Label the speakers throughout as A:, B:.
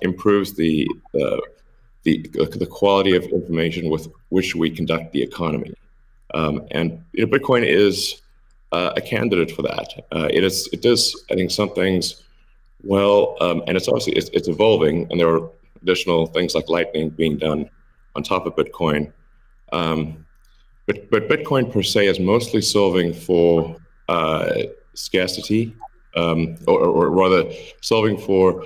A: improves the quality of information with which we conduct the economy. And Bitcoin is a candidate for that. It does, I think, some things well, and it's obviously it's evolving, and there are additional things like Lightning being done on top of Bitcoin. But Bitcoin per se is mostly solving for scarcity, or rather solving for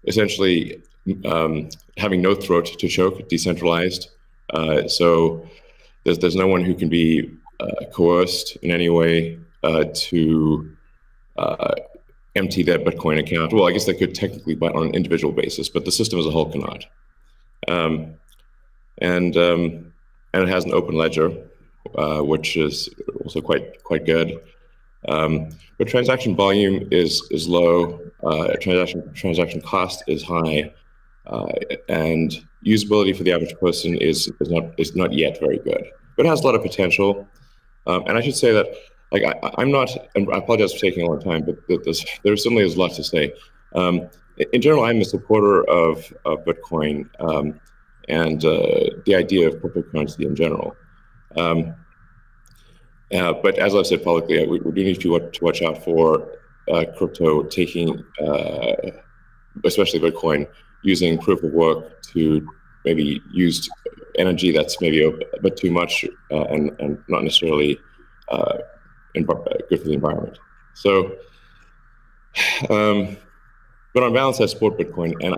A: essentially having no throat to choke, decentralized. So there's no one who can be coerced in any way to empty their Bitcoin account. Well, I guess they could technically, but on an individual basis, but the system as a whole cannot. And it has an open ledger, which is also quite good. But transaction volume is low. Transaction cost is high, and usability for the average person is not yet very good. But it has a lot of potential. And I should say that, like, I'm not, and I apologize for taking a long time, but there certainly is a lot to say. In general, I'm a supporter of Bitcoin and the idea of cryptocurrency in general. But as I've said publicly, we do need to watch out for crypto taking, especially Bitcoin, using proof of work to maybe use energy that's maybe a bit too much and not necessarily good for the environment. So, but on balance, I support Bitcoin, and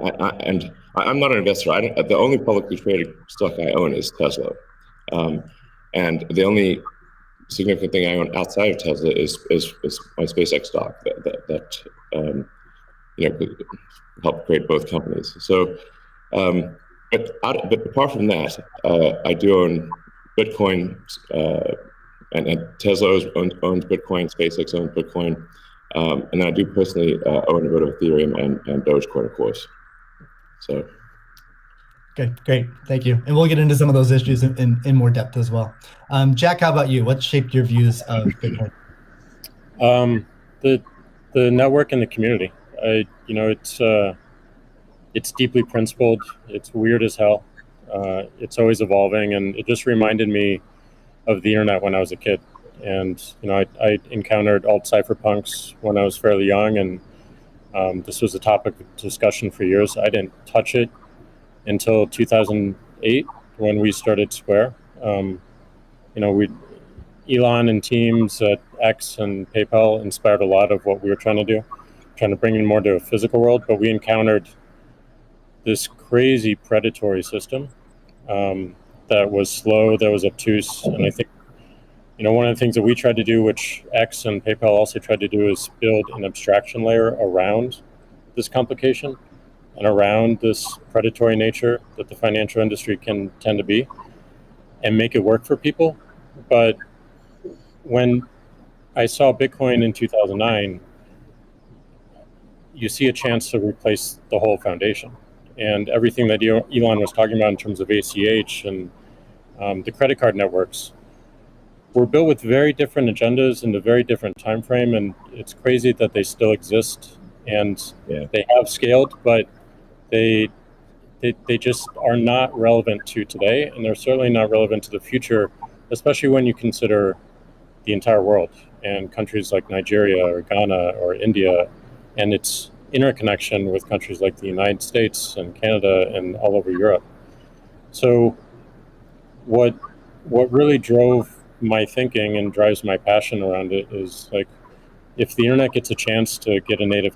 A: I'm not an investor. The only publicly traded stock I own is Tesla, and the only significant thing I own outside of Tesla is my SpaceX stock that helped create both companies. So, but apart from that, I do own Bitcoin, and Tesla owns Bitcoin, SpaceX owns Bitcoin, and I do personally own a bit of Ethereum and Dogecoin, of course. So.
B: Okay, great, thank you. And we'll get into some of those issues in more depth as well. Jack, how about you? What shaped your views of Bitcoin?
C: The network and the community. It's deeply principled. It's weird as hell. It's always evolving, and it just reminded me of the internet when I was a kid. And I encountered alt cypherpunks when I was fairly young, and this was a topic of discussion for years. I didn't touch it until 2008 when we started Square. Elon and teams at X and PayPal inspired a lot of what we were trying to do, trying to bring in more to a physical world, but we encountered this crazy predatory system that was slow, that was obtuse, and I think one of the things that we tried to do, which X and PayPal also tried to do, is build an abstraction layer around this complication and around this predatory nature that the financial industry can tend to be, and make it work for people. But when I saw Bitcoin in 2009, you see a chance to replace the whole foundation. And everything that Elon was talking about in terms of ACH and the credit card networks were built with very different agendas in a very different time frame, and it's crazy that they still exist, and they have scaled, but they just are not relevant to today, and they're certainly not relevant to the future, especially when you consider the entire world and countries like Nigeria or Ghana or India, and its interconnection with countries like the United States and Canada and all over Europe. So what really drove my thinking and drives my passion around it is, like, if the internet gets a chance to get a native